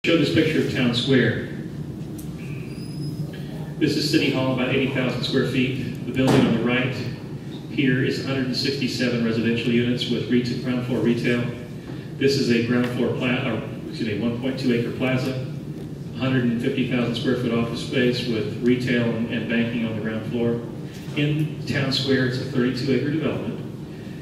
Show this picture of Town Square. This is City Hall, about 80,000 square feet. The building on the right here is 167 residential units with ground floor retail. This is a ground floor 1.2 acre plaza, 150,000 square foot office space with retail and banking on the ground floor. In Town Square, it's a 32 acre development.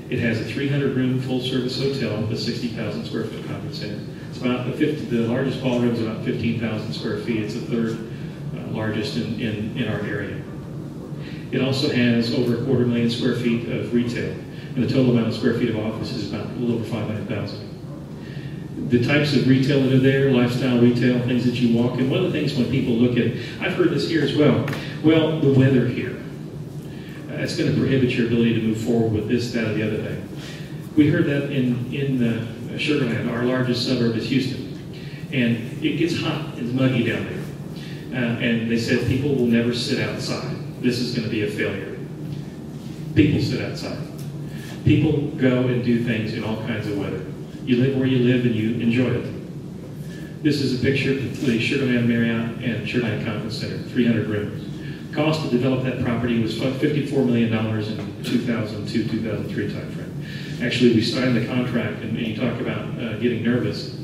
It has a 300 room full service hotel with a 60,000 square foot conference center. It's about the largest ballroom is about 15,000 square feet. It's the third largest in our area. It also has over 250,000 square feet of retail, and the total amount of square feet of office is about a little over 500,000. The types of retail that are there, lifestyle retail, things that you walk in. One of the things when people look at, I've heard this here as well, the weather here. It's going to prohibit your ability to move forward with this, that, or the other thing. We heard that in Sugar Land. Our largest suburb is Houston. And it gets hot and muggy down there. And they said people will never sit outside. This is going to be a failure. People sit outside. People go and do things in all kinds of weather. You live where you live and you enjoy it. This is a picture of the Sugar Land Marriott and Sugar Land Conference Center, 300 rooms. Cost to develop that property was $54 million in 2002-2003 timeframe. Actually, we signed the contract, and you talk about getting nervous.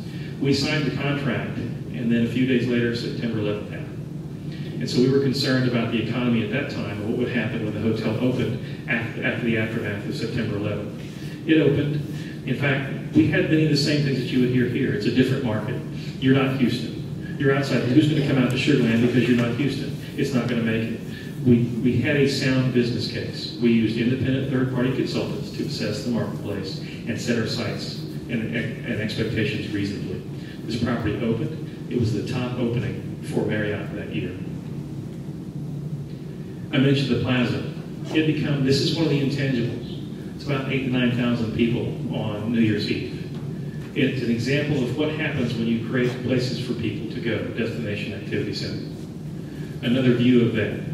We signed the contract, and then a few days later, September 11th happened. And so we were concerned about the economy at that time and what would happen when the hotel opened after the aftermath of September 11th. It opened. In fact, we had many of the same things that you would hear here. It's a different market. You're not Houston. You're outside. Who's going to come out to Sugar Land because you're not Houston? It's not going to make it. We had a sound business case. We used independent third-party consultants to assess the marketplace and set our sights and expectations reasonably. This property opened. It was the top opening for Marriott that year. I mentioned the plaza. This is one of the intangibles. It's about 8,000 to 9,000 people on New Year's Eve. It's an example of what happens when you create places for people to go, destination activity centers. Another view of that.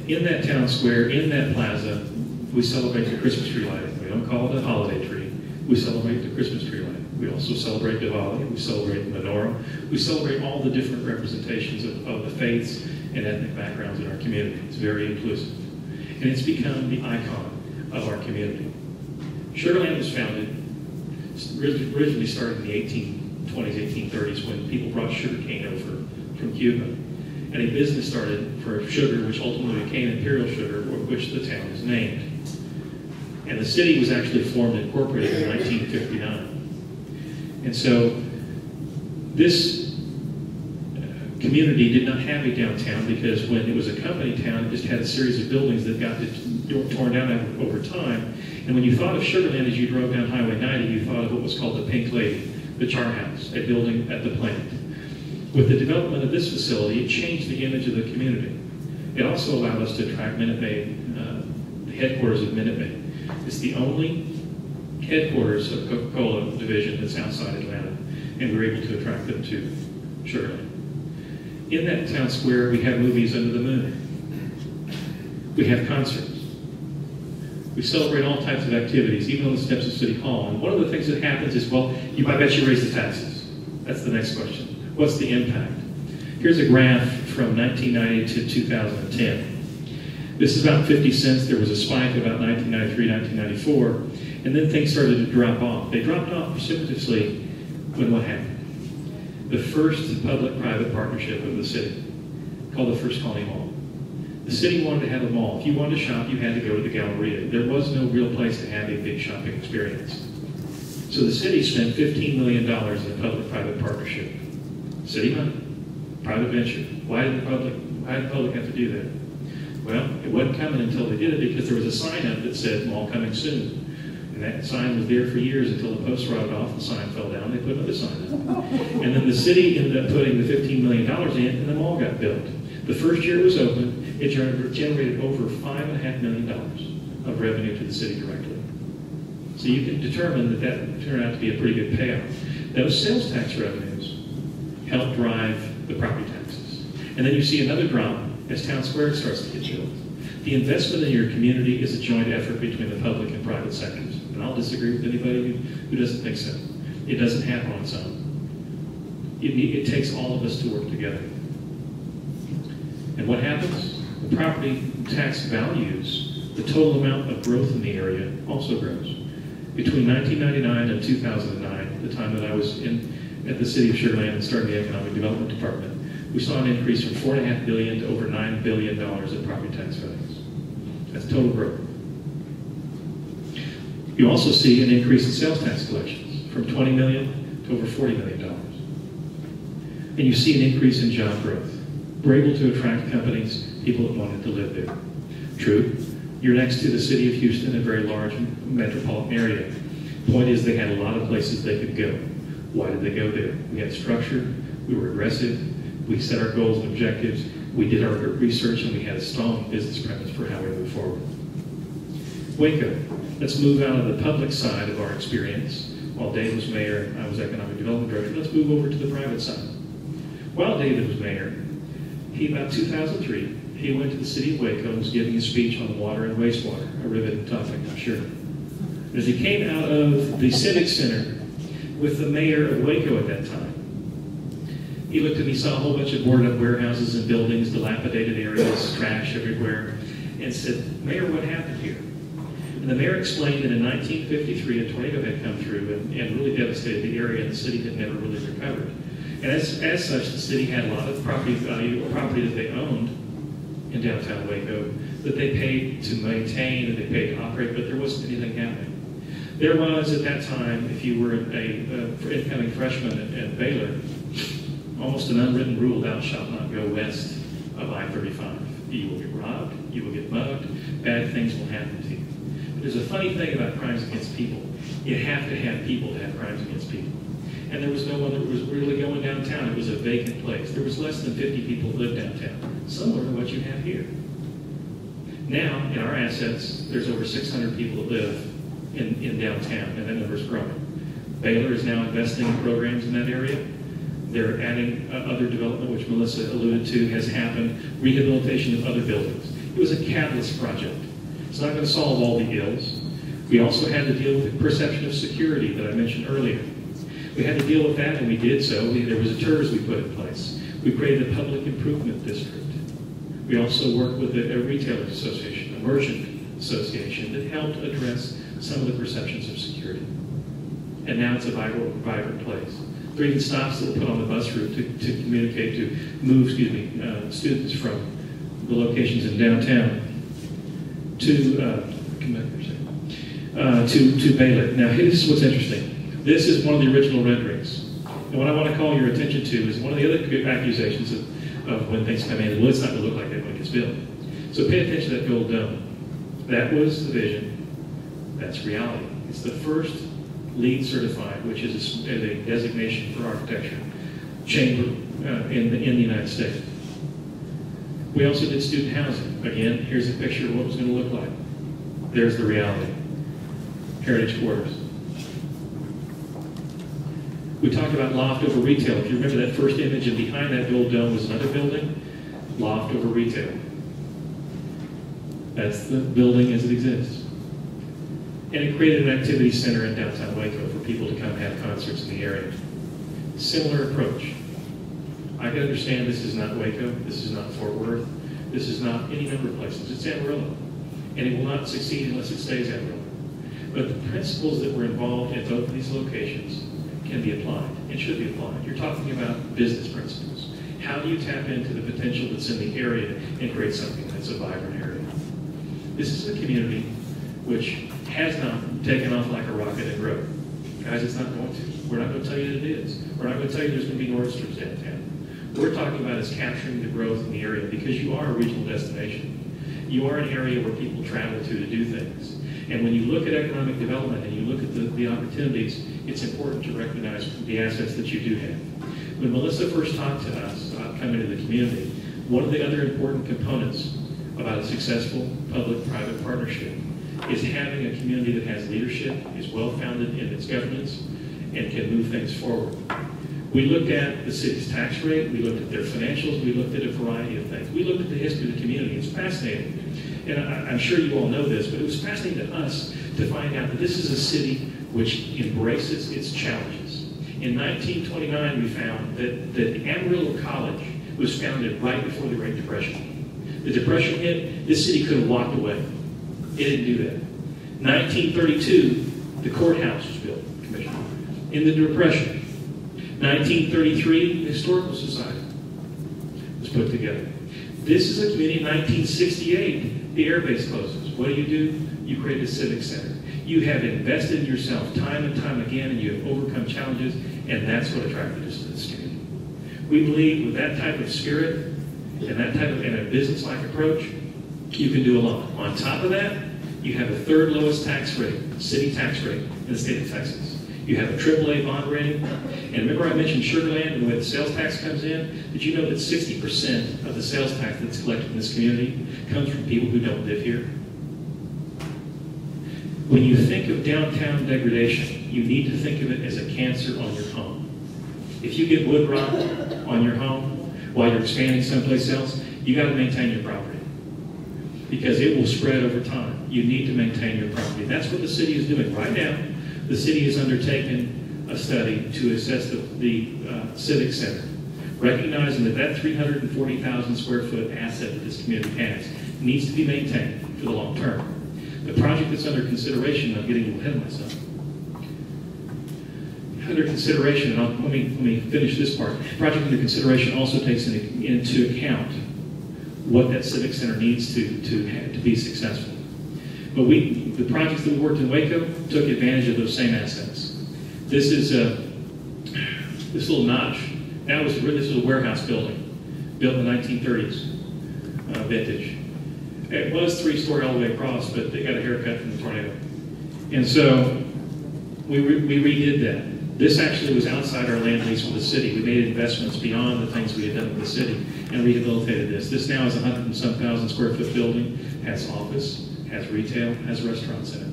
In that town square, in that plaza, we celebrate the Christmas tree lighting. We don't call it a holiday tree. We celebrate the Christmas tree lighting. We also celebrate Diwali. We celebrate the menorah. We celebrate all the different representations of the faiths and ethnic backgrounds in our community. It's very inclusive. And it's become the icon of our community. Sugar Land was founded, originally started in the 1820s, 1830s, when people brought sugar cane over from Cuba. And a business started for sugar, which ultimately became Imperial Sugar, which the town is named. And the city was actually formed and incorporated in 1959. And so this community did not have a downtown because when it was a company town, it just had a series of buildings that got torn down over time. And when you thought of Sugar Land as you drove down Highway 90, you thought of what was called the Pink Lady, the Char House, a building at the plant. With the development of this facility, it changed the image of the community. It also allowed us to attract Minute Maid, the headquarters of Minute Maid. It's the only headquarters of Coca-Cola division that's outside Atlanta, and we were able to attract them to Sugar Land. In that town square, we have movies under the moon. We have concerts. We celebrate all types of activities, even on the steps of City Hall. And one of the things that happens is, well, I bet you raise the taxes. That's the next question. What's the impact? Here's a graph from 1990 to 2010. This is about 50 cents. There was a spike about 1993, 1994, and then things started to drop off. They dropped off precipitously when what happened? The first public-private partnership of the city, called the First Colony Mall. The city wanted to have a mall. If you wanted to shop, you had to go to the Galleria. There was no real place to have a big shopping experience. So the city spent $15 million in a public-private partnership. City money, private venture. Why did the public have to do that? Well, it wasn't coming until they did it because there was a sign up that said mall coming soon. And that sign was there for years until the post rotted off, the sign fell down, they put another sign up. And then the city ended up putting the $15 million in and the mall got built. The first year it was open, it generated over $5.5 million of revenue to the city directly. So you can determine that turned out to be a pretty good payoff. Those sales tax revenues help drive the property taxes. And then you see another drop as Town Square starts to get built. The investment in your community is a joint effort between the public and private sectors. And I'll disagree with anybody who doesn't think so. It doesn't happen on its own. It takes all of us to work together. And what happens? The property tax values, the total amount of growth in the area also grows. Between 1999 and 2009, the time that I was at the city of Sugar Land and started the Economic Development Department, we saw an increase from $4.5 billion to over $9 billion in property tax values. That's total growth. You also see an increase in sales tax collections from $20 million to over $40 million. And you see an increase in job growth. We're able to attract companies, people that wanted to live there. True, you're next to the city of Houston, a very large metropolitan area. Point is, they had a lot of places they could go. Why did they go there? We had structure, we were aggressive, we set our goals and objectives, we did our research, and we had a strong business premise for how we move forward. Waco, let's move out of the public side of our experience. While Dave was mayor and I was economic development director, let's move over to the private side. While David was mayor, about 2003, he went to the city of Waco and was giving a speech on water and wastewater, a riveting topic, I'm sure. As he came out of the Civic Center with the mayor of Waco at that time, he looked and he saw a whole bunch of boarded up warehouses and buildings, dilapidated areas, trash everywhere, and said, "Mayor, what happened here?" And the mayor explained that in 1953, a tornado had come through and really devastated the area, and the city had never really recovered. And as such, the city had a lot of property value, or property that they owned in downtown Waco, that they paid to maintain and they paid to operate, but there wasn't anything happening. There was, at that time, if you were an incoming freshman at Baylor, almost an unwritten rule, thou shalt not go west of I-35. You will get robbed, you will get mugged, bad things will happen to you. But there's a funny thing about crimes against people. You have to have people to have crimes against people. And there was no one that was really going downtown. It was a vacant place. There was less than 50 people that lived downtown, similar to what you have here. Now, in our assets, there's over 600 people that live in downtown, and that number's growing. Baylor is now investing in programs in that area. They're adding other development, which Melissa alluded to, has happened, rehabilitation of other buildings. It was a catalyst project. It's not going to solve all the ills. We also had to deal with the perception of security that I mentioned earlier. We had to deal with that, and we did so. There was a TERS we put in place. We created a public improvement district. We also worked with a retailers association, a merchant association, that helped address some of the perceptions of security. And now it's a vibrant place. There are even stops that were put on the bus route to communicate, to move, students from the locations in downtown to Baylor. Now, this is what's interesting. This is one of the original renderings. And what I want to call your attention to is one of the other accusations of when things come in, well, it's not going to look like that when it gets built. So pay attention to that gold dome. That was the vision. That's reality. It's the first LEED certified, which is a designation for architecture, chamber in the United States. We also did student housing. Again, here's a picture of what it was going to look like. There's the reality. Heritage quarters. We talked about loft over retail. If you remember that first image, and behind that gold dome was another building, loft over retail. That's the building as it exists. And it created an activity center in downtown Waco for people to come have concerts in the area. Similar approach. I can understand this is not Waco, this is not Fort Worth, this is not any number of places. It's Amarillo. And it will not succeed unless it stays Amarillo. But the principles that were involved at both of these locations can be applied and should be applied. You're talking about business principles. How do you tap into the potential that's in the area and create something that's a vibrant area? This is a community which has not taken off like a rocket and growth. Guys, it's not going to. We're not going to tell you that it is. We're not going to tell you there's going to be Nordstroms downtown. What we're talking about is capturing the growth in the area because you are a regional destination. You are an area where people travel to do things. And when you look at economic development and you look at the opportunities, it's important to recognize the assets that you do have. When Melissa first talked to us about coming to the community, one of the other important components about a successful public-private partnership is having a community that has leadership, is well-founded in its governance, and can move things forward. We looked at the city's tax rate, we looked at their financials, we looked at a variety of things. We looked at the history of the community. It's fascinating. And I'm sure you all know this, but it was fascinating to us to find out that this is a city which embraces its challenges. In 1929, we found that Amarillo College was founded right before the Great Depression. The Depression hit, this city could have walked away. It didn't do that. 1932, the courthouse was built, Commissioner, in the Depression. 1933, the Historical Society was put together. This is a community. In 1968, the air base closes. What do? You create a civic center. You have invested in yourself time and time again, and you have overcome challenges, and that's what attracted us to this community. We believe with that type of spirit and that type of a business-like approach, you can do a lot. On top of that, you have a third lowest tax rate, city tax rate in the state of Texas. You have a AAA bond rating. And remember I mentioned Sugarland and the way the sales tax comes in? Did you know that 60% of the sales tax that's collected in this community comes from people who don't live here? When you think of downtown degradation, you need to think of it as a cancer on your home. If you get wood rot on your home while you're expanding someplace else, you got to maintain your property because it will spread over time. You need to maintain your property. That's what the city is doing right now. The city has undertaken a study to assess the civic center, recognizing that 340,000 square foot asset that this community has needs to be maintained for the long term. The project that's under consideration, I'm getting a little ahead of myself. Under consideration, and let me finish this part. The project under consideration also takes into account what that civic center needs to be successful. But the projects that we worked in Waco took advantage of those same assets. This is this little notch. This was a warehouse building built in the 1930s, vintage. It was 3-story all the way across, but they got a haircut from the tornado. And so we redid that. This actually was outside our land lease with the city. We made investments beyond the things we had done with the city and rehabilitated this. This now is a 100 and some thousand square foot building, has office, has retail, has restaurants in it.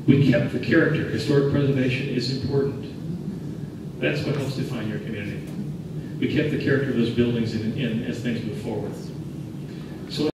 We kept the character. Historic preservation is important. That's what helps define your community. We kept the character of those buildings as things move forward.